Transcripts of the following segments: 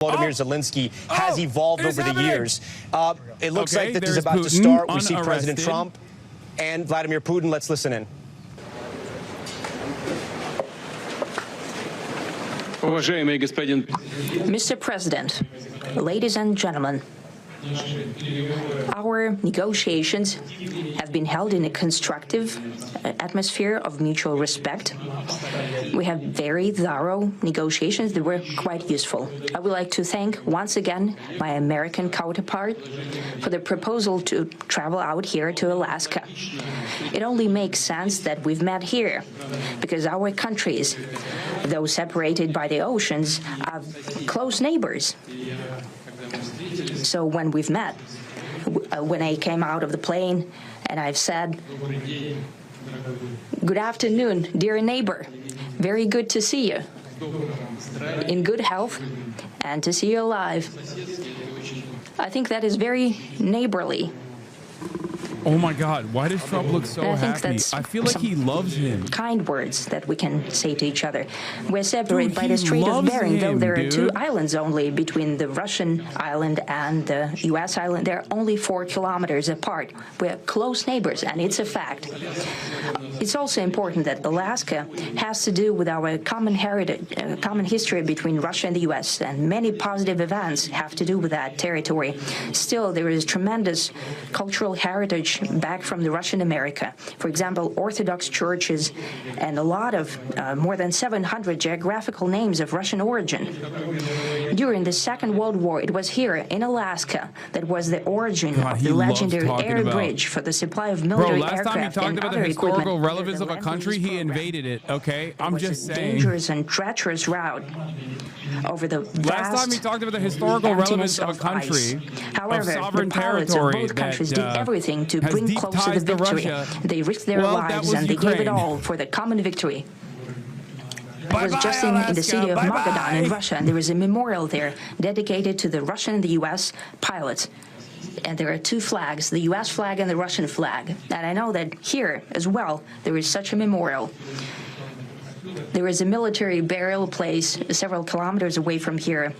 Volodymyr Zelensky has evolved over the years. It looks like this is about Putin, to start. We see unarrested. President Trump and Vladimir Putin. Let's listen in. Mr. President, ladies and gentlemen, our negotiations have been held in a constructive atmosphere of mutual respect. We have very thorough negotiations that were quite useful. I would like to thank once again my American counterpart for the proposal to travel out here to Alaska. It only makes sense that we've met here because our countries, though separated by the oceans, are close neighbors. So when we've met, when I came out of the plane and I've said, "Good afternoon, dear neighbor. Very good to see you. In good health and to see you alive." I think that is very neighborly. Oh my God, why does Trump look so happy? I feel like he loves him. Kind words that we can say to each other. We're separated by the Strait of Bering, though there are 2 islands only between the Russian island and the U.S. island. They're only 4 kilometers apart. We're close neighbors, and it's a fact. It's also important that Alaska has to do with our common heritage, common history between Russia and the U.S., and many positive events have to do with that territory. Still, there is tremendous cultural heritage back from the Russian America. For example, Orthodox churches and a lot of more than 700 geographical names of Russian origin. During the Second World War, it was here in Alaska that was the origin of the legendary air bridge for the supply of military aircraft and other equipment. Last time he talked about the historical relevance of a country, he invaded it, okay? I'm just saying. Dangerous and treacherous route over the last time he talked about the historical relevance of a country, however, of sovereign the pilots territory of both countries did everything to has bring deep closer the ties to victory. Russia. They risked their lives and they gave it all for the common victory. I was just in the city of Magadan in Russia, and there is a memorial there dedicated to the Russian and the U.S. pilots. And there are 2 flags, the U.S. flag and the Russian flag. And I know that here as well, there is such a memorial. There is a military burial place several kilometers away from here.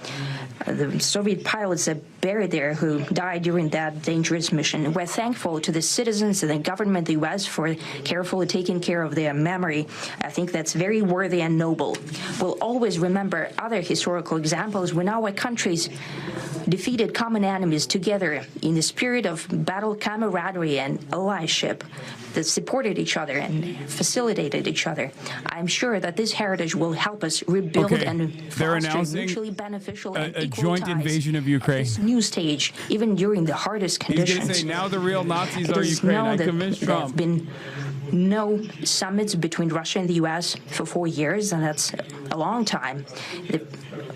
The Soviet pilots are buried there who died during that dangerous mission. We're thankful to the citizens and the government of the U.S. for carefully taking care of their memory. I think that's very worthy and noble. We'll always remember other historical examples when our countries defeated common enemies together in the spirit of battle camaraderie and allyship that supported each other and facilitated each other. I'm sure that this heritage will help us rebuild and foster mutually beneficial and equal joint ties invasion of Ukraine. at this new stage, even during the hardest conditions. He's going to say now the real Nazis are It is Ukraine. known I that convinced there have Trump. been no summits between Russia and the U.S. for 4 years, and that's a long time.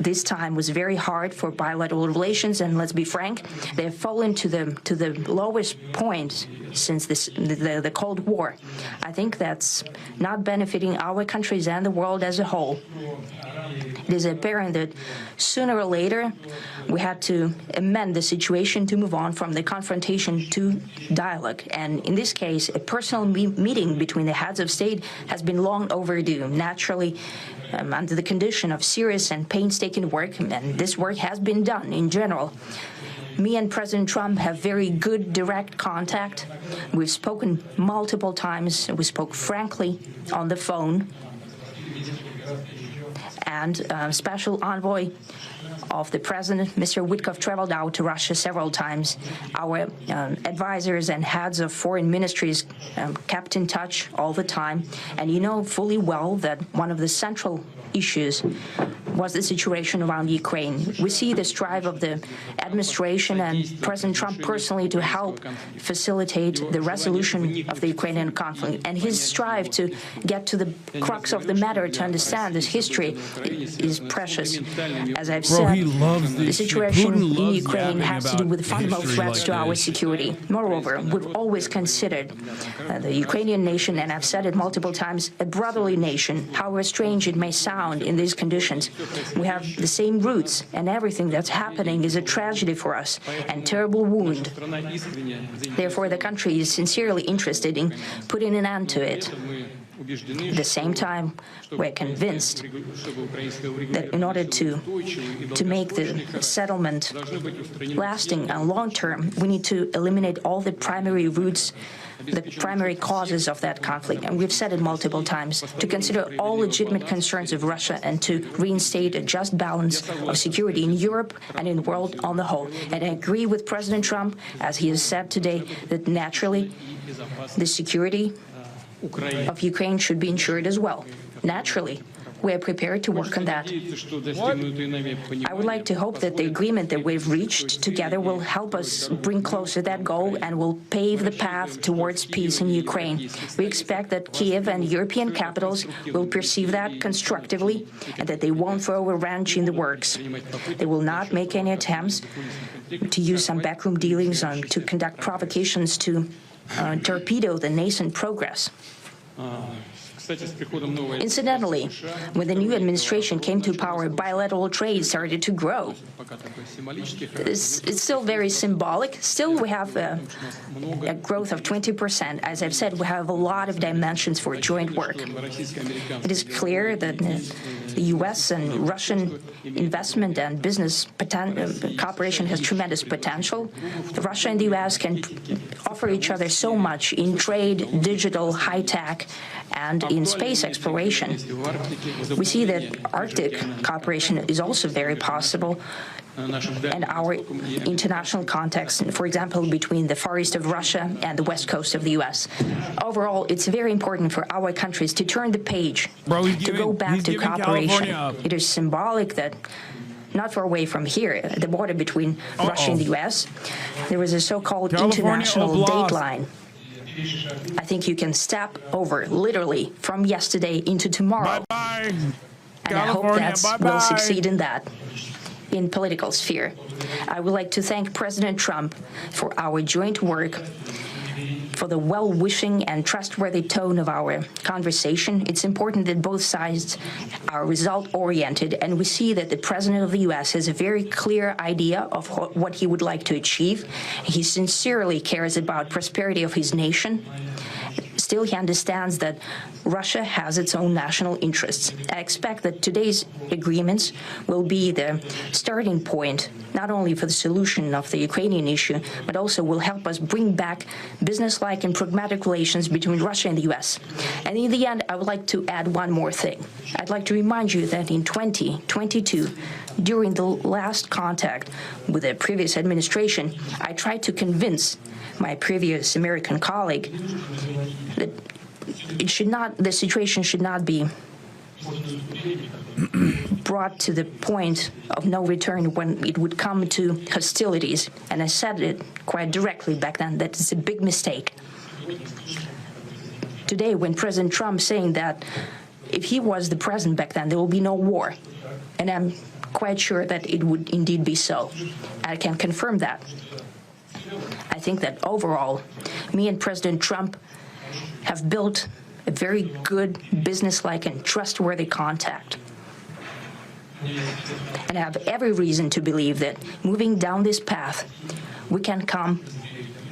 This time was very hard for bilateral relations, and let's be frank, they have fallen to the lowest point since the Cold War. I think that's not benefiting our countries and the world as a whole. It is apparent that sooner or later we had to amend the situation to move on from the confrontation to dialogue. And in this case, a personal meeting between the heads of state has been long overdue. Naturally, under the condition of serious and painstaking work, and this work has been done in general. Me and President Trump have very good direct contact. We've spoken multiple times. We spoke frankly on the phone. And Special Envoy of the President, Mr. Witkoff, traveled out to Russia several times. Our advisors and heads of foreign ministries kept in touch all the time. And you know fully well that one of the central issues was the situation around Ukraine. We see the strive of the administration and President Trump personally to help facilitate the resolution of the Ukrainian conflict. And his strive to get to the crux of the matter, to understand this history, is precious. As I've said, the situation in Ukraine has to do with fundamental threats to our security. Moreover, we've always considered the Ukrainian nation, and I've said it multiple times, a brotherly nation, however strange it may sound in these conditions. We have the same roots, and everything that's happening is a tragedy for us and terrible wound. Therefore, the country is sincerely interested in putting an end to it. At the same time, we're convinced that in order to make the settlement lasting and long-term, we need to eliminate all the primary roots, the primary causes of that conflict. And we've said it multiple times, to consider all legitimate concerns of Russia and to reinstate a just balance of security in Europe and in the world on the whole. And I agree with President Trump, as he has said today, that naturally the security of Ukraine should be ensured as well. Naturally, we are prepared to work on that. I would like to hope that the agreement that we've reached together will help us bring closer that goal and will pave the path towards peace in Ukraine. We expect that Kiev and European capitals will perceive that constructively and that they won't throw a wrench in the works. They will not make any attempts to use some backroom dealings to conduct provocations to torpedo the nascent progress. Incidentally, when the new administration came to power, bilateral trade started to grow. It's still very symbolic. Still, we have a growth of 20%. As I've said, we have a lot of dimensions for joint work. It is clear that the U.S. and Russian investment and business cooperation has tremendous potential. Russia and the U.S. can offer each other so much in trade, digital, high-tech, and in space exploration. We see that Arctic cooperation is also very possible, and our international context, for example, between the Far East of Russia and the West Coast of the U.S. Overall, it's very important for our countries to turn the page, to go back to cooperation. It is symbolic that not far away from here, at the border between Russia and the U.S., there was a so-called international date line. I think you can step over, literally, from yesterday into tomorrow. Bye-bye. And I hope that we'll succeed in that, in political sphere. I would like to thank President Trump for our joint work, for the well-wishing and trustworthy tone of our conversation. It's important that both sides are result-oriented, and we see that the President of the U.S. has a very clear idea of what he would like to achieve. He sincerely cares about prosperity of his nation. Still, he understands that Russia has its own national interests. I expect that today's agreements will be the starting point, not only for the solution of the Ukrainian issue, but also will help us bring back business-like and pragmatic relations between Russia and the U.S. And in the end, I would like to add one more thing. I'd like to remind you that in 2022, during the last contact with the previous administration, I tried to convince my previous American colleague that the situation should not be brought to the point of no return when it would come to hostilities. And I said it quite directly back then, that it's a big mistake. Today, when President Trump saying that if he was the president back then, there will be no war. And I'm quite sure that it would indeed be so. I can confirm that. I think that overall, me and President Trump have built a very good business-like and trustworthy contact. And I have every reason to believe that moving down this path, we can come,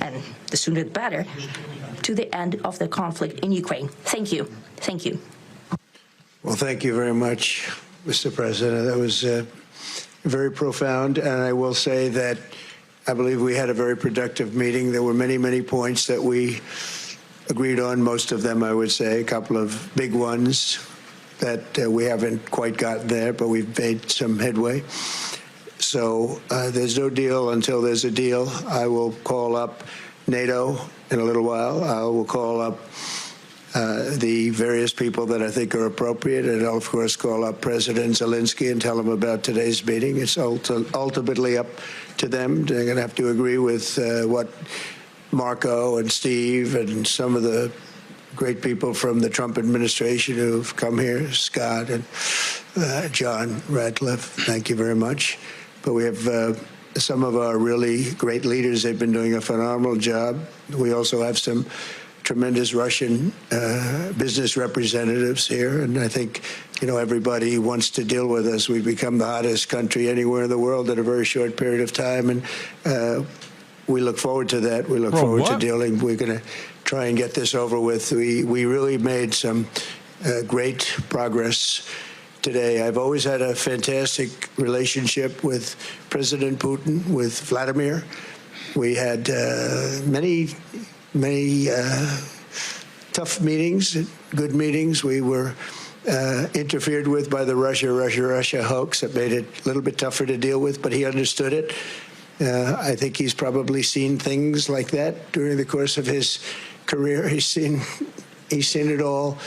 and the sooner the better, to the end of the conflict in Ukraine. Thank you. Thank you. Well, thank you very much, Mr. President. That was very profound, and I will say that I believe we had a very productive meeting. There were many, many points that we agreed on, most of them, I would say, a couple of big ones that we haven't quite gotten there, but we've made some headway. So there's no deal until there's a deal. I will call up NATO in a little while. I will call up the various people that I think are appropriate, and I'll, of course, call up President Zelensky and tell him about today's meeting. It's ultimately up to them. They're going to have to agree with what Marco and Steve and some of the great people from the Trump administration who've come here, Scott and John Radcliffe. Thank you very much. But we have some of our really great leaders. They've been doing a phenomenal job. We also have some tremendous Russian business representatives here, and I think, you know, everybody wants to deal with us. We've become the hottest country anywhere in the world in a very short period of time, and we look forward to that. We look forward to dealing. We're going to try and get this over with. We really made some great progress today. I've always had a fantastic relationship with President Putin, with Vladimir. We had many tough meetings, good meetings. We were interfered with by the Russia hoax. That made it a little bit tougher to deal with, but he understood it. I think he's probably seen things like that during the course of his career. He's seen it all.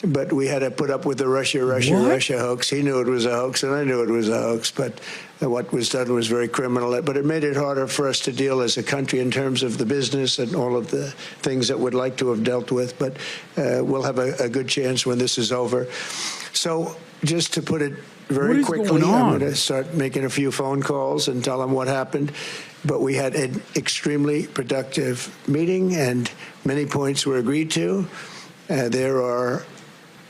But we had to put up with the Russia hoax. He knew it was a hoax, and I knew it was a hoax. But what was done was very criminal. But it made it harder for us to deal as a country in terms of the business and all of the things that we'd like to have dealt with. But we'll have a good chance when this is over. So just to put it very quickly, I'm going to start making a few phone calls and tell them what happened. But we had an extremely productive meeting, and many points were agreed to. There are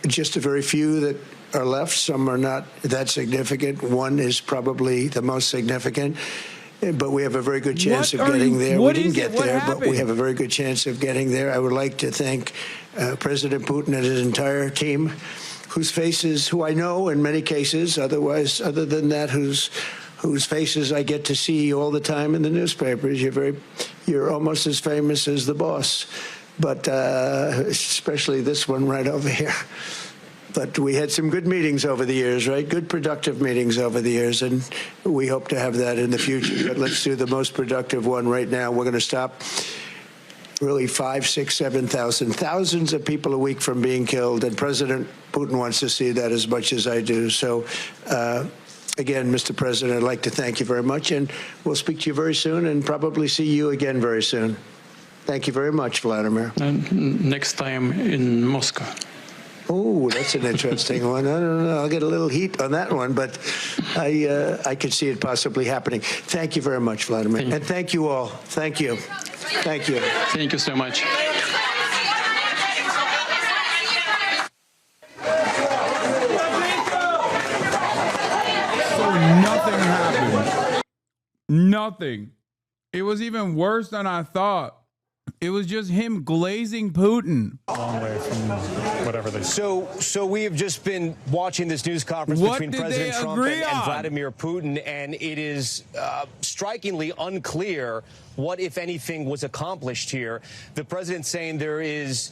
just a very few that are left. Some are not that significant. One is probably the most significant. But we have a very good chance of getting there. We didn't get there, but we have a very good chance of getting there. I would like to thank President Putin and his entire team, whose faces, who I know in many cases, other than that, whose faces I get to see all the time in the newspapers. You're almost as famous as the boss. But especially this one right over here. But we had some good meetings over the years, right? Good, productive meetings over the years, and we hope to have that in the future. But let's do the most productive one right now. We're going to stop really 5, 6, 7,000, thousands of people a week from being killed, and President Putin wants to see that as much as I do. So, again, Mr. President, I'd like to thank you very much, and we'll speak to you very soon and probably see you again very soon. Thank you very much, Vladimir. Next time in Moscow. Oh, that's an interesting one. I don't know. I'll get a little heat on that one, but I could see it possibly happening. Thank you very much, Vladimir. And thank you all. Thank you. Thank you. Thank you so much. So nothing happened. Nothing. It was even worse than I thought. It was just him glazing Putin. Long way from whatever they So we have just been watching this news conference between President Trump and Vladimir Putin, and it is strikingly unclear what, if anything, was accomplished here. The president saying there is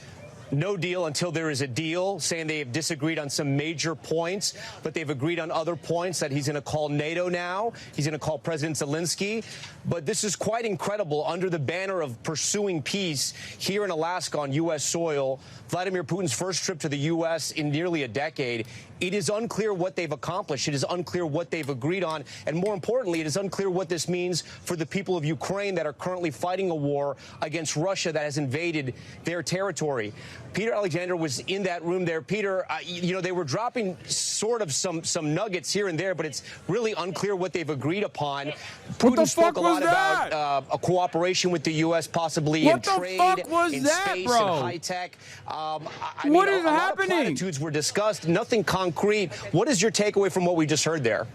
no deal until there is a deal, saying they have disagreed on some major points, but they've agreed on other points, that he's going to call NATO now. He's going to call President Zelensky. But this is quite incredible. Under the banner of pursuing peace here in Alaska on U.S. soil, Vladimir Putin's first trip to the U.S. in nearly a decade, it is unclear what they've accomplished. It is unclear what they've agreed on. And more importantly, it is unclear what this means for the people of Ukraine that are currently fighting a war against Russia that has invaded their territory. Peter Alexander was in that room there. Peter, you know, they were dropping sort of some nuggets here and there, but it's really unclear what they've agreed upon. Putin spoke a lot about a cooperation with the U.S., possibly in trade, in space, and high tech. What is happening? A lot of platitudes were discussed, nothing concrete. What is your takeaway from what we just heard there?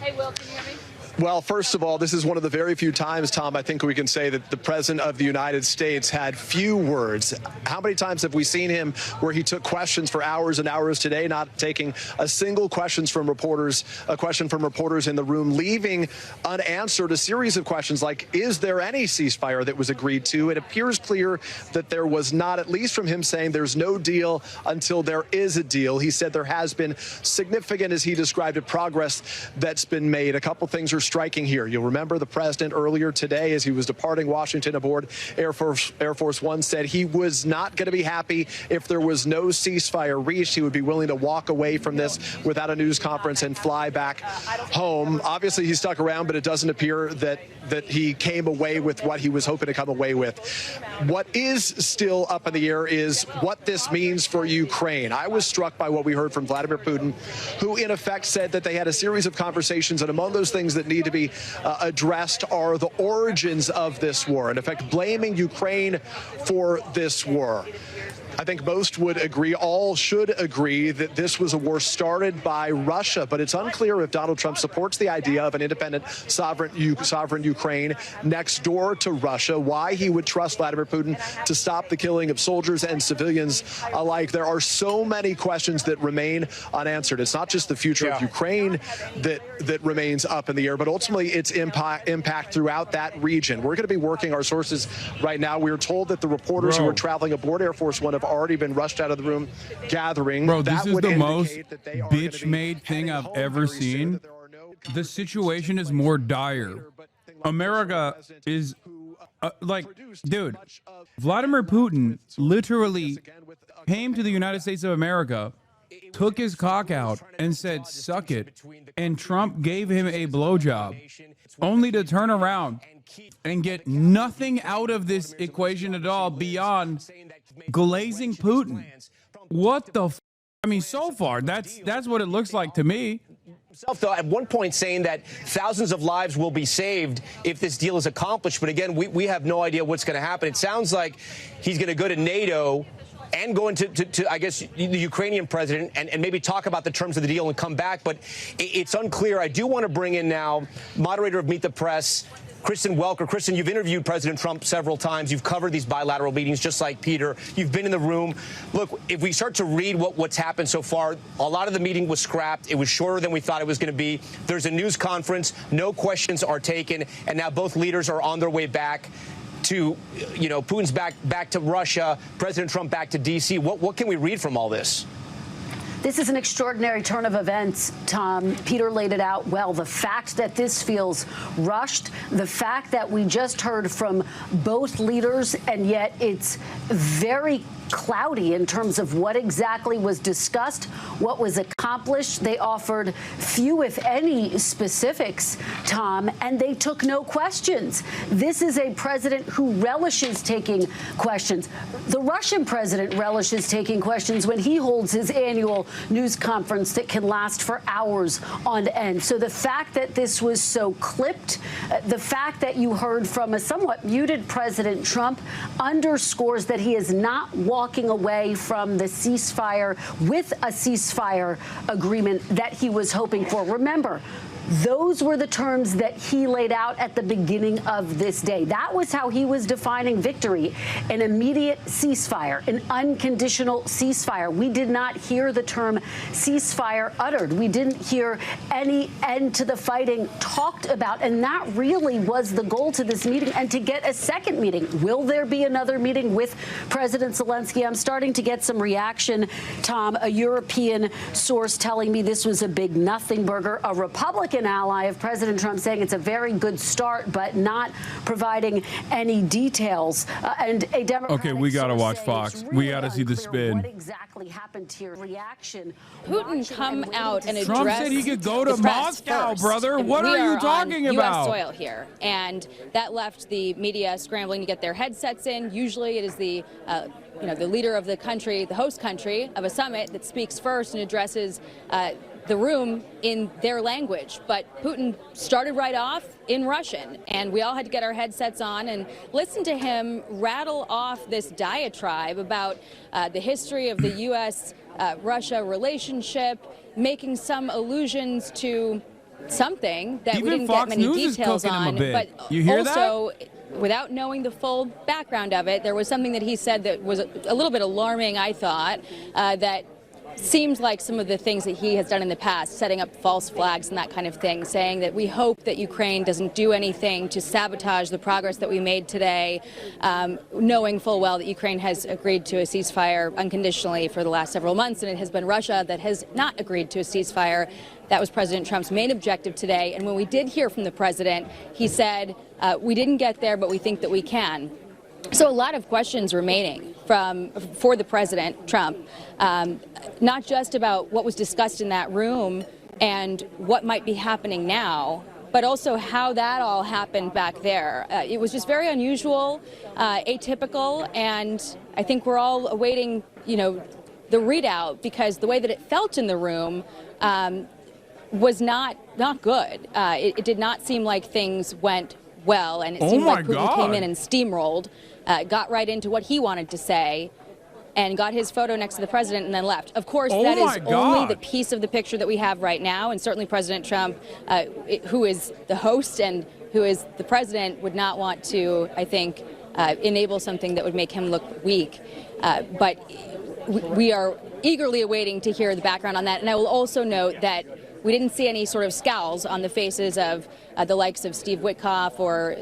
Hey, Will, can you hear me? Well, first of all, this is one of the very few times, Tom, I think we can say that the President of the United States had few words. How many times have we seen him where he took questions for hours and hours today, not taking a single question from reporters in the room, leaving unanswered a series of questions like, is there any ceasefire that was agreed to? It appears clear that there was not, at least from him saying there's no deal until there is a deal. He said there has been significant, as he described it, progress that's been made. A couple things are striking here. You'll remember the president earlier today, as he was departing Washington aboard Air Force One, said he was not going to be happy if there was no ceasefire reached. He would be willing to walk away from this without a news conference and fly back home. Obviously, he stuck around, but it doesn't appear that he came away with what he was hoping to come away with. What is still up in the air is what this means for Ukraine. I was struck by what we heard from Vladimir Putin, who in effect said that they had a series of conversations, and among those things that need to be addressed are the origins of this war, in effect blaming Ukraine for this war. I think most would agree, all should agree, that this was a war started by Russia, but it's unclear if Donald Trump supports the idea of an independent, sovereign Ukraine next door to Russia, why he would trust Vladimir Putin to stop the killing of soldiers and civilians alike. There are so many questions that remain unanswered. It's not just the future of Ukraine that remains up in the air, but ultimately its impact throughout that region. We're going to be working our sources right now. We are told that the reporters who were traveling aboard Air Force One have already been rushed out of the room gathering. Bro, this is the most bitch-made thing I've ever seen. The situation is more dire. America is like, dude, Vladimir Putin literally came to the United States of America, took his cock out and said, suck it. And Trump gave him a blowjob, only to turn around and get nothing out of this equation at all beyond glazing Putin. What the f? I mean, so far, that's what it looks like to me. Though, at one point saying that thousands of lives will be saved if this deal is accomplished. But again, we have no idea what's going to happen. It sounds like he's going to go to NATO and go into, I guess, the Ukrainian president and maybe talk about the terms of the deal and come back. But it's unclear. I do want to bring in now moderator of Meet the Press, Kristen Welker. Kristen, you've interviewed President Trump several times. You've covered these bilateral meetings just like Peter. You've been in the room. Look, if we start to read what's happened so far, a lot of the meeting was scrapped. It was shorter than we thought it was going to be. There's a news conference. No questions are taken. And now both leaders are on their way back to, Putin's back to Russia, President Trump back to D.C. What can we read from all this? This is an extraordinary turn of events, Tom. Peter laid it out well. The fact that this feels rushed, the fact that we just heard from both leaders, and yet it's very cloudy in terms of what exactly was discussed, what was accomplished. They offered few, if any, specifics, Tom, and they took no questions. This is a president who relishes taking questions. The Russian president relishes taking questions when he holds his annual news conference that can last for hours on end. So the fact that this was so clipped, the fact that you heard from a somewhat muted President Trump underscores that he is not walking away from the ceasefire with a ceasefire agreement that he was hoping for. Remember, those were the terms that he laid out at the beginning of this day. That was how he was defining victory: an immediate ceasefire, an unconditional ceasefire. We did not hear the term ceasefire uttered. We didn't hear any end to the fighting talked about. And that really was the goal to this meeting, and to get a second meeting. Will there be another meeting with President Zelensky? I'm starting to get some reaction, Tom. A European source telling me this was a big nothing burger. A Republican ally of President Trump saying it's a very good start, but not providing any details. And a Democratic okay, we got to watch source Fox. saying it's We really got to see the unclear spin. what exactly happened here. Reaction. Putin come out and address. Trump said he could go to Moscow, first. brother. And What we are you on talking about? U.S. soil here, and that left the media scrambling to get their headsets in. Usually, it is the the leader of the country, the host country of a summit, that speaks first and addresses the room in their language. But Putin started right off in Russian, and we all had to get our headsets on and listen to him rattle off this diatribe about the history of the U.S.-Russia relationship, making some allusions to something that Even we didn't Fox get many News details is cooking him a on. bit. But You hear also, without knowing the full background of it, there was something that he said that was a little bit alarming, I thought, that seems like some of the things that he has done in the past, setting up false flags and that kind of thing, saying that we hope that Ukraine doesn't do anything to sabotage the progress that we made today, knowing full well that Ukraine has agreed to a ceasefire unconditionally for the last several months, and it has been Russia that has not agreed to a ceasefire. That was President Trump's main objective today. And when we did hear from the president, he said, we didn't get there, but we think that we can. So a lot of questions remaining for the President, Trump, not just about what was discussed in that room and what might be happening now, but also how that all happened back there. It was just very unusual, atypical, and I think we're all awaiting, the readout, because the way that it felt in the room was not good. It did not seem like things went well, and it seemed like Putin came in and steamrolled, got right into what he wanted to say, and got his photo next to the president and then left. Of course, that is only the piece of the picture that we have right now, and certainly President Trump, who is the host and who is the president, would not want to, I think, enable something that would make him look weak. But we are eagerly awaiting to hear the background on that. And I will also note that we didn't see any sort of scowls on the faces of the likes of Steve Witkoff or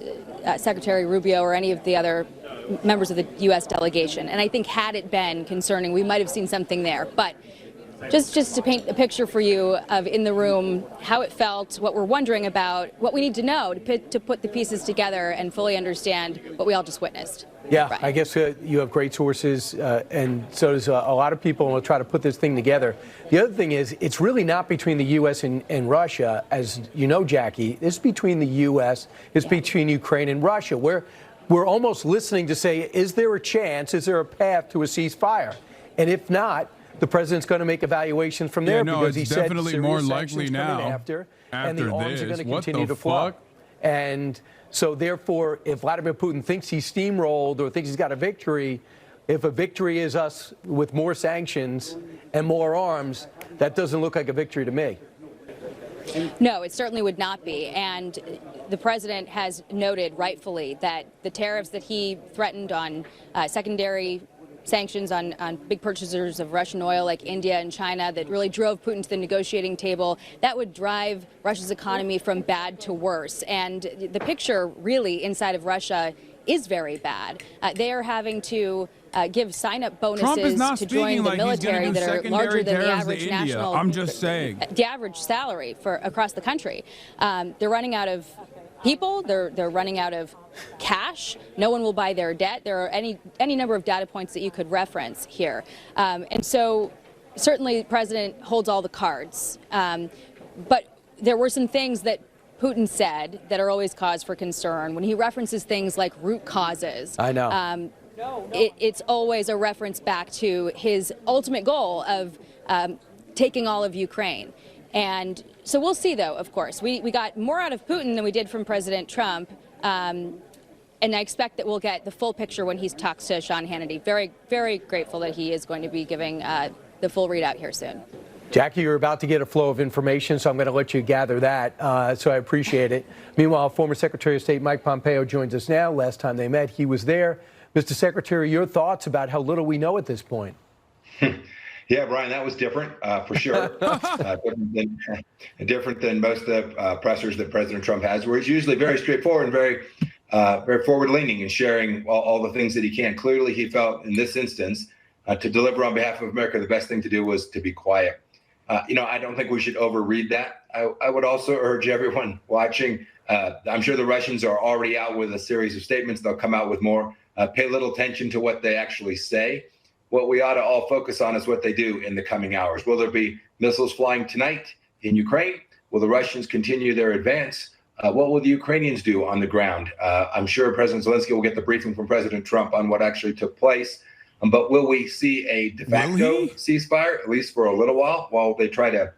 Secretary Rubio or any of the other members of the U.S. delegation. And I think had it been concerning, we might have seen something there. But just to paint a picture for you of in the room, how it felt, what we're wondering about, what we need to know to put the pieces together and fully understand what we all just witnessed. Yeah, Right. I guess you have great sources, and so does a lot of people, and we'll try to put this thing together. The other thing is, it's really not between the U.S. and Russia, as you know, Jackie. It's between the U.S., it's between Ukraine and Russia. We're almost listening to say, is there a chance, is there a path to a ceasefire? And if not, the president's going to make evaluations from there, because he said definitely more likely now after and the arms are going to What continue the to flow. fuck? And so therefore, if Vladimir Putin thinks he's steamrolled or thinks he's got a victory, if a victory is us with more sanctions and more arms, that doesn't look like a victory to me. No, it certainly would not be. And the president has noted rightfully that the tariffs that he threatened on secondary sanctions on big purchasers of Russian oil like India and China that really drove Putin to the negotiating table, that would drive Russia's economy from bad to worse. And the picture really inside of Russia is very bad. They are having to give sign-up bonuses to join the military that are larger than the average national. I'm just saying. The average salary for across the country. They're running out of people. They're running out of cash. No one will buy their debt. There are any number of data points that you could reference here. And so certainly the president holds all the cards. But there were some things that Putin said that are always cause for concern. When he references things like root causes, I know. It's always a reference back to his ultimate goal of taking all of Ukraine. And so we'll see, though, of course. We got more out of Putin than we did from President Trump. And I expect that we'll get the full picture when he talks to Sean Hannity. Very, very grateful that he is going to be giving the full readout here soon. Jackie, you're about to get a flow of information, so I'm going to let you gather that. So I appreciate it. Meanwhile, former Secretary of State Mike Pompeo joins us now. Last time they met, he was there. Mr. Secretary, your thoughts about how little we know at this point? Yeah, Brian, that was different for sure. Different than most of the pressers that President Trump has, where he's usually very straightforward and very forward-leaning and sharing all the things that he can. Clearly, he felt in this instance to deliver on behalf of America, the best thing to do was to be quiet. I don't think we should overread that. I would also urge everyone watching. I'm sure the Russians are already out with a series of statements. They'll come out with more. Pay little attention to what they actually say. What we ought to all focus on is what they do in the coming hours. Will there be missiles flying tonight in Ukraine? Will the Russians continue their advance? What will the Ukrainians do on the ground? I'm sure President Zelensky will get the briefing from President Trump on what actually took place. But will we see a de facto ceasefire, at least for a little while they try to,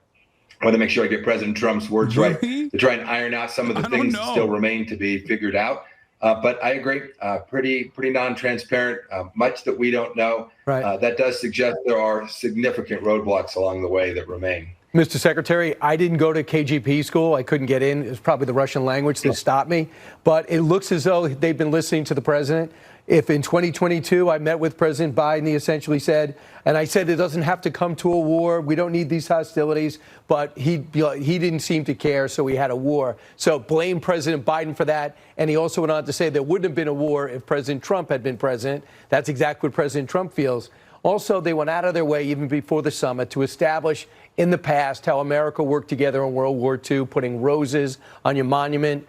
I want to make sure I get President Trump's words right, to try and iron out some of the things that still remain to be figured out. But I agree, pretty non-transparent, much that we don't know. Right. That does suggest there are significant roadblocks along the way that remain. Mr. Secretary, I didn't go to KGB school. I couldn't get in. It was probably the Russian language that stopped me. But it looks as though they've been listening to the president. If in 2022 I met with President Biden, he essentially said, and I said it doesn't have to come to a war. We don't need these hostilities. But he didn't seem to care, so we had a war. So blame President Biden for that. And he also went on to say there wouldn't have been a war if President Trump had been president. That's exactly what President Trump feels. Also, they went out of their way, even before the summit, to establish in the past how America worked together in World War II, putting roses on your monument,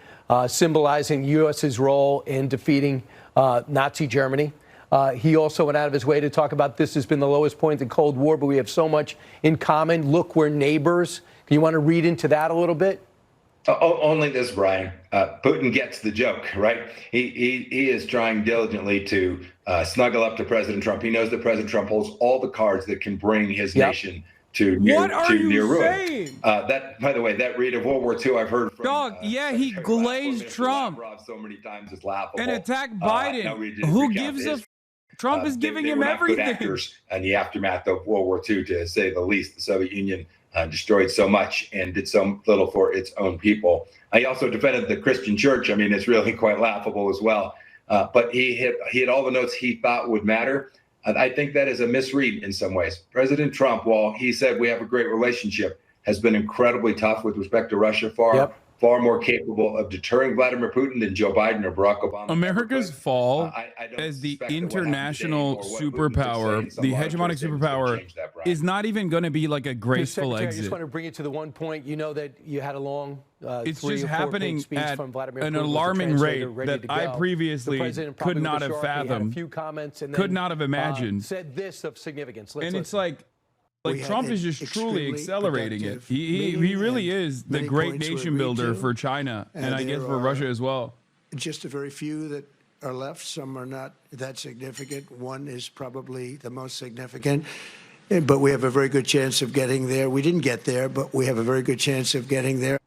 symbolizing the U.S.'s role in defeating Nazi Germany. He also went out of his way to talk about this has been the lowest point in the Cold War, but we have so much in common. Look, we're neighbors. You want to read into that a little bit? Only this, Brian. Putin gets the joke, right? He is trying diligently to snuggle up to President Trump. He knows that President Trump holds all the cards that can bring his nation to near ruin. That, by the way, that read of World War II, I've heard from. He glazed Trump so many times it's laughable. and attacked Biden. Who gives a? Trump is giving they him were not good everything. actors in the aftermath of World War II, to say the least. The Soviet Union destroyed so much and did so little for its own people. He also defended the Christian church. I mean, it's really quite laughable as well. But he hit all the notes he thought would matter. I think that is a misread in some ways. President Trump, while he said we have a great relationship, has been incredibly tough with respect to Russia, far more capable of deterring Vladimir Putin than Joe Biden or Barack Obama. America's fall as the international superpower, the hegemonic superpower, is not even going to be like a graceful exit. I just want to bring it to the one point. You know that you had a long it's just happening at an alarming rate that I previously could not have fathomed, could not have imagined. Said this of significance. And it's like Trump is just truly accelerating it. He really is the great nation builder for China, and I guess for Russia as well. Just a very few that are left. Some are not that significant. One is probably the most significant, but we have a very good chance of getting there. We didn't get there, but we have a very good chance of getting there.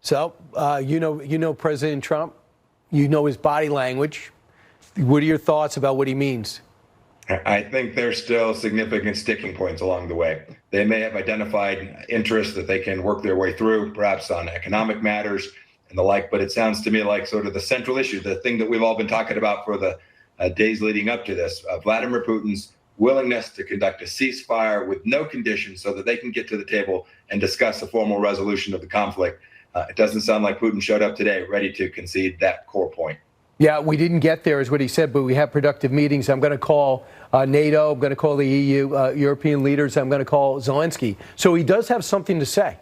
So, you know President Trump. You know his body language. What are your thoughts about what he means? I think there's still significant sticking points along the way. They may have identified interests that they can work their way through, perhaps on economic matters and the like, but it sounds to me like sort of the central issue, the thing that we've all been talking about for the days leading up to this, Vladimir Putin's willingness to conduct a ceasefire with no conditions so that they can get to the table and discuss a formal resolution of the conflict. It doesn't sound like Putin showed up today ready to concede that core point. Yeah, we didn't get there, is what he said, but we have productive meetings. I'm going to call NATO. I'm going to call the EU, European leaders. I'm going to call Zelensky. So he does have something to say,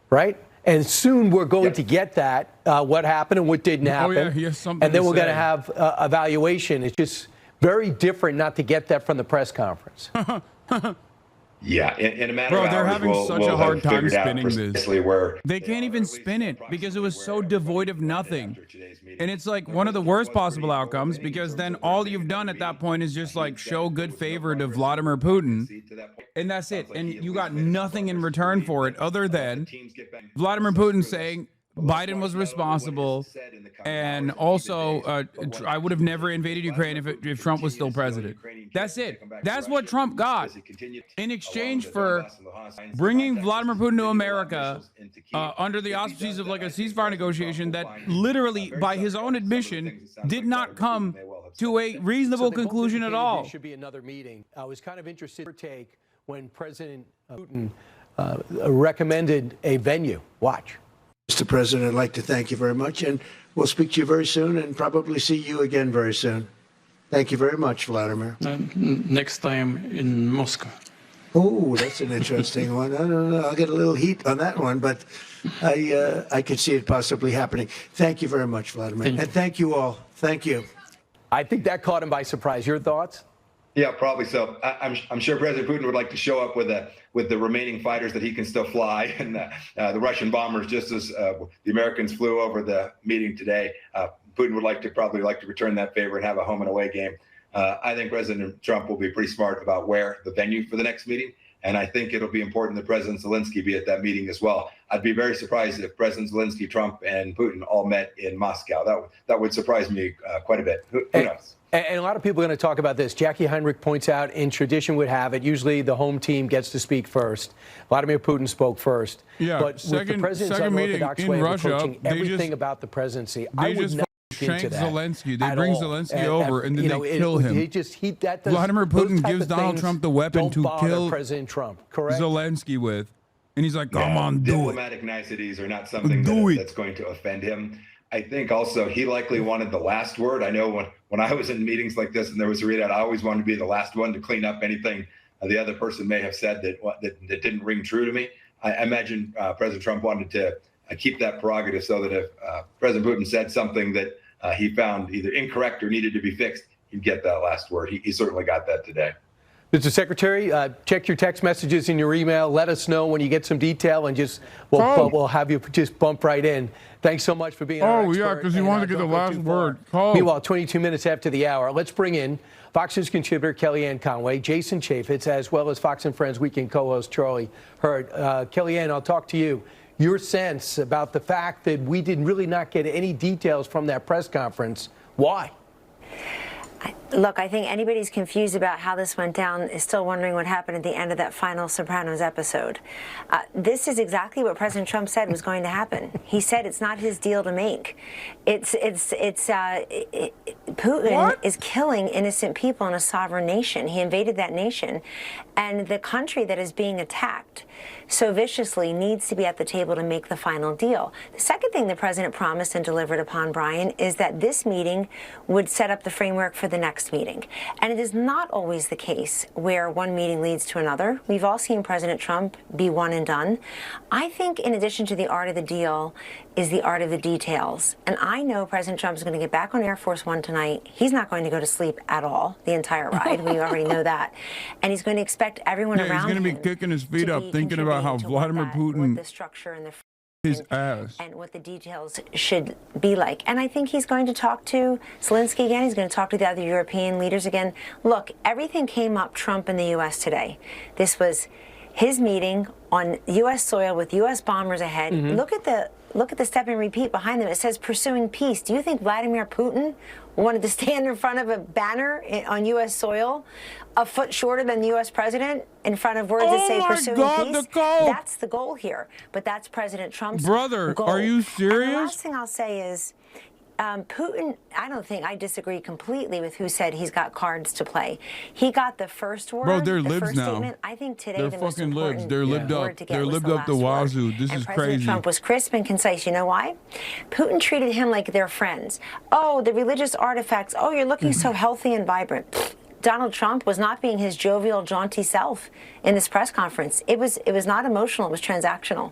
right? And soon we're going to get that, what happened and what didn't happen. Oh, yeah, he has something and then to we're going say. to have evaluation. It's just very different not to get that from the press conference. Yeah, in a matter of hours, they're having such a hard time spinning this. Where they can't even spin it because it was so devoid of nothing. And it's like one of the worst possible outcomes, because then all you've done at that point is just like show good favor to Vladimir Putin. And that's it. And you got nothing in return for it other than Vladimir Putin saying Biden was responsible, and also I would have never invaded Ukraine if Trump was still president. That's it. That's what Trump got in exchange for bringing Vladimir Putin to America under the auspices of like a ceasefire negotiation that literally, by his own admission, did not come to a reasonable conclusion at all. There should be another meeting. I was kind of interested in your take when President Putin recommended a venue. Watch. Mr. President, I'd like to thank you very much, and we'll speak to you very soon and probably see you again very soon. Thank you very much, Vladimir. Next time in Moscow. Oh, that's an interesting one. I don't know. I'll get a little heat on that one, but I could see it possibly happening. Thank you very much, Vladimir. And thank you all. Thank you. I think that caught him by surprise. Your thoughts? Yeah, probably so. I'm sure President Putin would like to show up with the remaining fighters that he can still fly, and the Russian bombers, just as the Americans flew over the meeting today. Putin would probably like to return that favor and have a home and away game. I think President Trump will be pretty smart about where the venue for the next meeting, and I think it'll be important that President Zelensky be at that meeting as well. I'd be very surprised if President Zelensky, Trump, and Putin all met in Moscow. That would surprise me quite a bit. Who knows? And a lot of people are going to talk about this. Jackie Heinrich points out, in tradition would have it, usually the home team gets to speak first. Vladimir Putin spoke first. Yeah, but with the president's unorthodox way of approaching everything about the presidency, I would not shank into that Zelensky. They bring Zelensky over, and then they kill him. Vladimir Putin gives Donald Trump the weapon to kill President Trump. Correct? Zelensky with. And he's like, come on, do it. Diplomatic niceties are not something that's going to offend him. I think also he likely wanted the last word. I know when I was in meetings like this and there was a readout, I always wanted to be the last one to clean up anything the other person may have said that didn't ring true to me. I imagine President Trump wanted to keep that prerogative so that if President Putin said something that he found either incorrect or needed to be fixed, he'd get that last word. He certainly got that today. Mr. Secretary, check your text messages in your email. Let us know when you get some detail, and we'll have you just bump right in. Thanks so much for being our expert. Oh, yeah, because you wanted to get the last word. Meanwhile, 22 minutes after the hour, let's bring in Fox News contributor Kellyanne Conway, Jason Chaffetz, as well as Fox and Friends weekend co-host Charlie Hurd. Kellyanne, I'll talk to you. Your sense about the fact that we did really not get any details from that press conference. Why? Look, I think anybody's confused about how this went down is still wondering what happened at the end of that final Sopranos episode. This is exactly what President Trump said was going to happen. He said it's not his deal to make. Putin is killing innocent people in a sovereign nation. He invaded that nation, and the country that is being attacked so viciously needs to be at the table to make the final deal. The second thing the president promised and delivered upon, Brian, is that this meeting would set up the framework for the next meeting. And it is not always the case where one meeting leads to another. We've all seen President Trump be one and done. I think in addition to the art of the deal is the art of the details. And I know President Trump is going to get back on Air Force One tonight. He's not going to go to sleep at all the entire ride. We already know that. And he's going to expect everyone around him. He's going to be kicking his feet up, thinking about how Vladimir Putin the structure and the his ass and what the details should be like. And I think he's going to talk to Zelensky again. He's going to talk to the other European leaders again. Look, everything came up Trump in the U.S. today. This was his meeting on U.S. soil with U.S. bombers ahead. Look at the step and repeat behind them. It says pursuing peace. Do you think Vladimir Putin wanted to stand in front of a banner on U.S. soil a foot shorter than the U.S. president in front of words that say pursuing peace? That's the goal here. But that's President Trump's brother. goal. Are you serious? And the last thing I'll say is Putin, I disagree completely with who said he's got cards to play. He got the first word. Bro, they're the libs first now. Statement. I think today they're the most fucking libs. important They're libbed word up. to get They're was libbed the up the last wazoo. word. This and is President crazy. Trump was crisp and concise. You know why? Putin treated him like they're friends. Oh, the religious artifacts. Oh, you're looking so healthy and vibrant. Donald Trump was not being his jovial, jaunty self in this press conference. It was not emotional. It was transactional.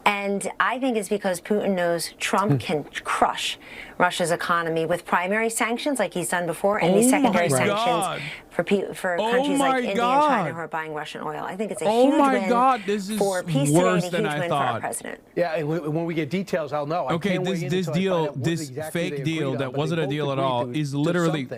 And I think it's because Putin knows Trump can crush Russia's economy with primary sanctions like he's done before and these secondary sanctions for countries like India and China who are buying Russian oil. I think it's a huge win this is for peace worse today and a than huge I win thought. for our president. Yeah, and when we get details, I'll know. Okay, this deal, this fake deal that wasn't a deal at all is literally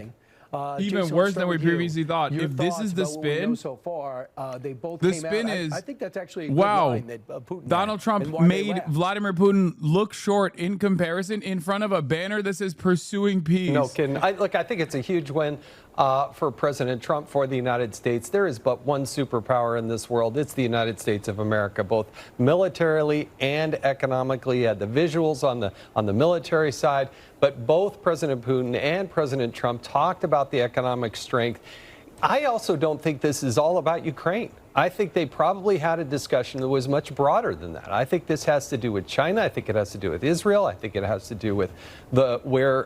even worse than we previously thought. If this is the spin, so far, they both the came spin out. is I think that's actually a good wow. line that Putin Donald had, Trump and why they made laughed. Vladimir Putin look short in comparison in front of a banner that says "Pursuing Peace." No kidding. I think it's a huge win for President Trump, for the United States. There is but one superpower in this world. It's the United States of America, both militarily and economically. You had the visuals on the military side, but both President Putin and President Trump talked about the economic strength. I also don't think this is all about Ukraine. I think they probably had a discussion that was much broader than that. I think this has to do with China. I think it has to do with Israel. I think it has to do with where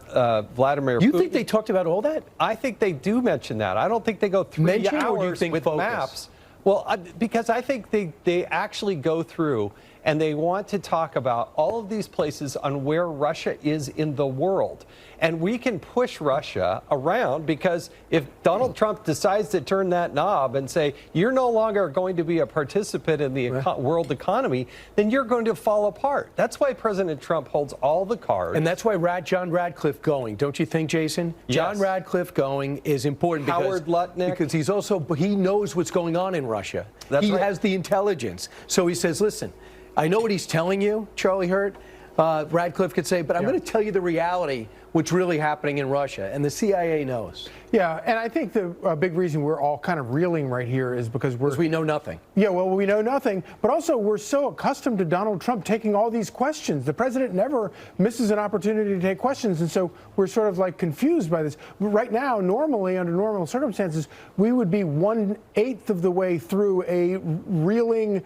Vladimir Putin... You think they talked about all that? I think they do mention that. I don't think they go 3 hours with maps. Well, because I think they actually go through and they want to talk about all of these places on where Russia is in the world. And we can push Russia around, because if Donald Trump decides to turn that knob and say, you're no longer going to be a participant in the world economy, then you're going to fall apart. That's why President Trump holds all the cards. And that's why John Radcliffe going, don't you think, Jason? Yes. John Radcliffe going is important Howard Lutnick. because he knows what's going on in Russia. He has the intelligence. So he says, listen, I know what he's telling you, Charlie Hurt. Radcliffe could say, but I'm going to tell you the reality, what's really happening in Russia, and the CIA knows. Yeah, and I think the big reason we're all kind of reeling right here is because we know nothing. Yeah, well, we know nothing, but also we're so accustomed to Donald Trump taking all these questions. The president never misses an opportunity to take questions, and so we're sort of like confused by this. Right now, normally, under normal circumstances, we would be 1/8 of the way through a reeling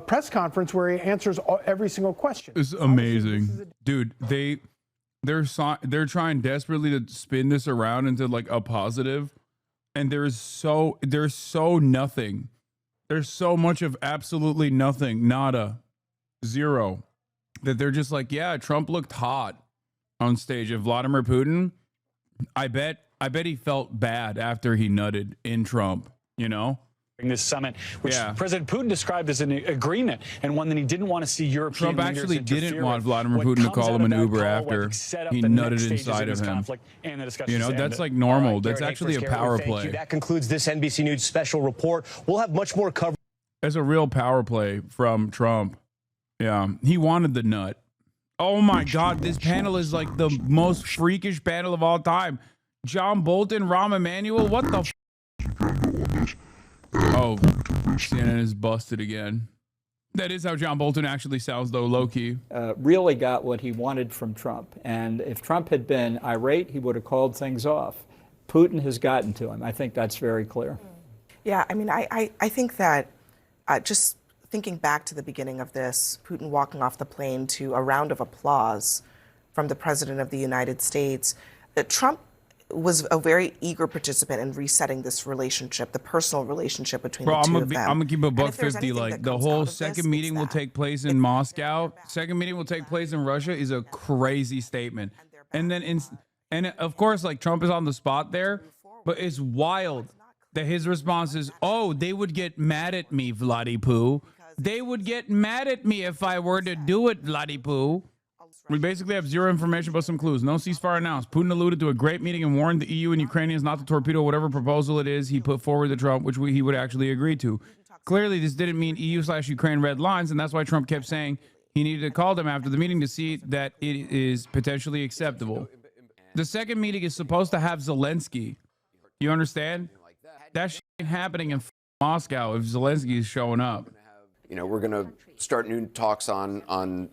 press conference where he answers every single question. It's amazing. Dude, they're trying desperately to spin this around into like a positive, and there's so nothing. There's so much of absolutely nothing, nada, zero, that they're just like, yeah, Trump looked hot on stage. Of Vladimir Putin, I bet he felt bad after he nutted in Trump, you know? This summit, which President Putin described as an agreement, and one that he didn't want to see European Trump actually didn't want Vladimir Putin to call him an Uber after he nutted inside of him. You know, that's like normal. That's actually a power play. That concludes this NBC News special report. We'll have much more coverage. That's a real power play from Trump. Yeah, he wanted the nut. Oh my God, this panel is like the most freakish panel of all time. John Bolton, Rahm Emanuel, what the Oh, CNN is busted again. That is how John Bolton actually sounds, though, low-key. Really got what he wanted from Trump. And if Trump had been irate, he would have called things off. Putin has gotten to him. I think that's very clear. Yeah, I mean, I think that just thinking back to the beginning of this, Putin walking off the plane to a round of applause from the President of the United States, Trump was a very eager participant in resetting this relationship, the personal relationship between the two of them. I'm gonna keep it $150. Like the whole second meeting will take place in Moscow. Second meeting will take place in Russia is a crazy statement. And then of course, like Trump is on the spot there, but it's wild that his response is, "Oh, they would get mad at me, Vladipoo. They would get mad at me if I were to do it, Vladipoo." We basically have zero information but some clues. No ceasefire announced. Putin alluded to a great meeting and warned the EU and Ukrainians not to torpedo whatever proposal it is he put forward to Trump, which he would actually agree to. Clearly, this didn't mean EU/Ukraine red lines, and that's why Trump kept saying he needed to call them after the meeting to see that it is potentially acceptable. The second meeting is supposed to have Zelensky. You understand? That shit ain't happening in Moscow if Zelensky is showing up. You know, we're going to start new talks on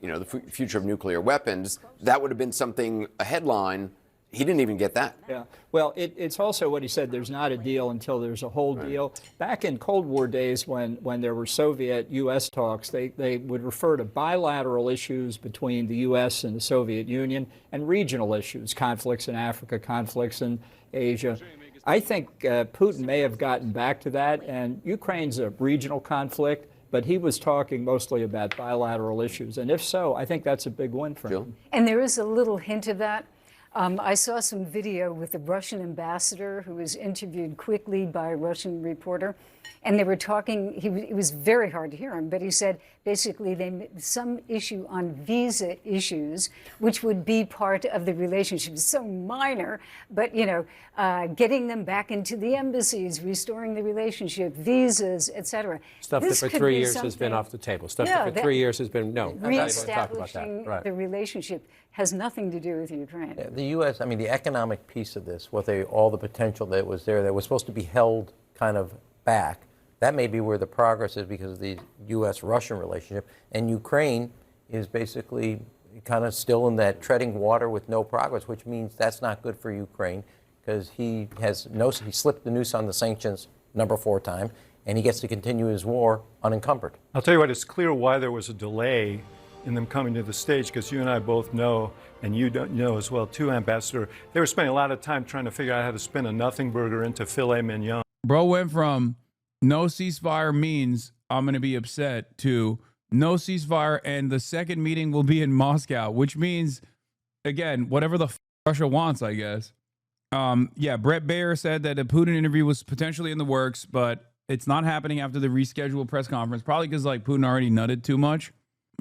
the future of nuclear weapons. That would have been something, a headline. He didn't even get that. Yeah. Well, it's also what he said, there's not a deal until there's a whole deal. Back in Cold War days when there were Soviet-U.S. talks, they would refer to bilateral issues between the U.S. and the Soviet Union and regional issues, conflicts in Africa, conflicts in Asia. I think Putin may have gotten back to that, and Ukraine's a regional conflict. But he was talking mostly about bilateral issues. And if so, I think that's a big win for him. And there is a little hint of that. I saw some video with the Russian ambassador who was interviewed quickly by a Russian reporter. And they were talking, it was very hard to hear him, but he said basically some issue on visa issues, which would be part of the relationship. It's so minor, but, getting them back into the embassies, restoring the relationship, visas, et cetera. Stuff that for 3 years has been off the table. Stuff that for 3 years has been, no. Reestablishing the relationship has nothing to do with Ukraine. Yeah, the U.S., I mean, the economic piece of this, all the potential that was there, that was supposed to be held kind of back, that may be where the progress is because of the U.S.-Russian relationship. And Ukraine is basically kind of still in that treading water with no progress, which means that's not good for Ukraine because he slipped the noose on the sanctions number 4 time, and he gets to continue his war unencumbered. I'll tell you what, it's clear why there was a delay in them coming to the stage, because you and I both know, and you don't know as well too, Ambassador, they were spending a lot of time trying to figure out how to spin a nothing burger into filet mignon. Bro went from no ceasefire means I'm going to be upset to no ceasefire and the second meeting will be in Moscow, which means, again, whatever the Russia wants, I guess. Yeah, Brett Baer said that a Putin interview was potentially in the works, but it's not happening after the rescheduled press conference, probably because like Putin already nutted too much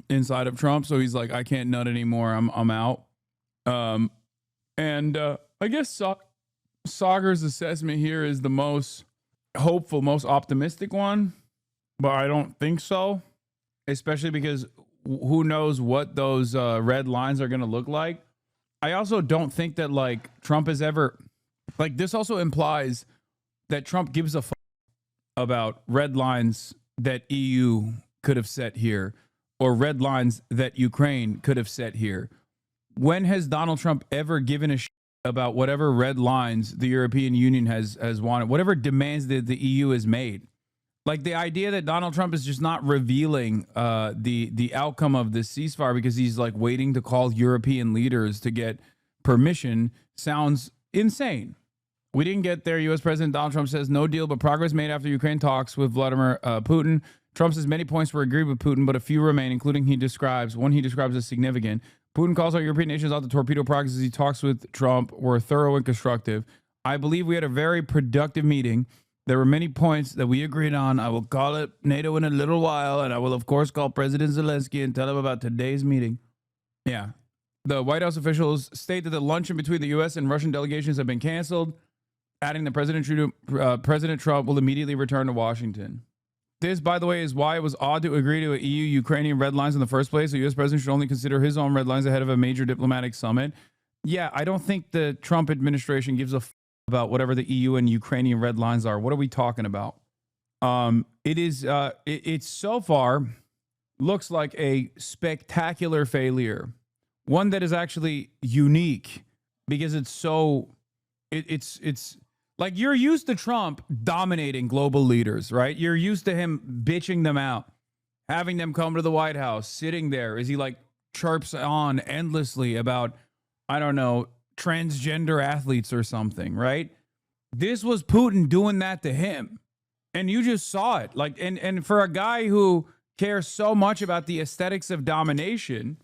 inside of Trump, so he's like, I can't nut anymore, I'm out. I guess Sagar's assessment here is the most hopeful, most optimistic one, but I don't think so, especially because who knows what those red lines are going to look like. I also don't think that like Trump has ever, like this also implies that Trump gives a fuck about red lines that EU could have set here or red lines that Ukraine could have set here. When has Donald Trump ever given a shit about whatever red lines the European Union has wanted, whatever demands that the EU has made? Like the idea that Donald Trump is just not revealing the outcome of this ceasefire because he's like waiting to call European leaders to get permission sounds insane. We didn't get there. U.S. President Donald Trump says no deal, but progress made after Ukraine talks with Vladimir Putin. Trump says many points were agreed with Putin, but a few remain, including one he describes as significant. Putin calls out European nations out to torpedo progress as he talks with Trump were thorough and constructive. I believe we had a very productive meeting. There were many points that we agreed on. I will call it NATO in a little while, and I will, of course, call President Zelensky and tell him about today's meeting. Yeah. The White House officials state that the luncheon between the U.S. and Russian delegations have been canceled, adding that President Trump will immediately return to Washington. This, by the way, is why it was odd to agree to EU-Ukrainian red lines in the first place. The U.S. president should only consider his own red lines ahead of a major diplomatic summit. Yeah, I don't think the Trump administration gives a about whatever the EU and Ukrainian red lines are. What are we talking about? It's so far looks like a spectacular failure, one that is actually unique because it's like you're used to Trump dominating global leaders, right? You're used to him bitching them out, having them come to the White House, sitting there as he like chirps on endlessly about, I don't know, transgender athletes or something, right? This was Putin doing that to him. And you just saw it. Like, and for a guy who cares so much about the aesthetics of domination,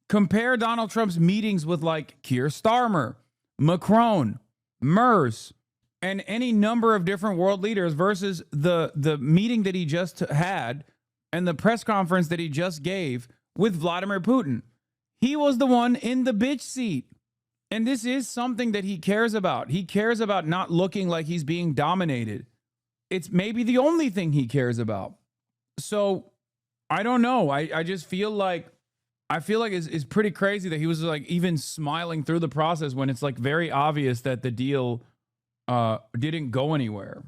compare Donald Trump's meetings with like Keir Starmer, Macron, Merz, and any number of different world leaders versus the meeting that he just had and the press conference that he just gave with Vladimir Putin. He was the one in the bitch seat. And this is something that he cares about. He cares about not looking like he's being dominated. It's maybe the only thing he cares about. So I don't know. I just feel like it's pretty crazy that he was like even smiling through the process when it's like very obvious that the deal didn't go anywhere.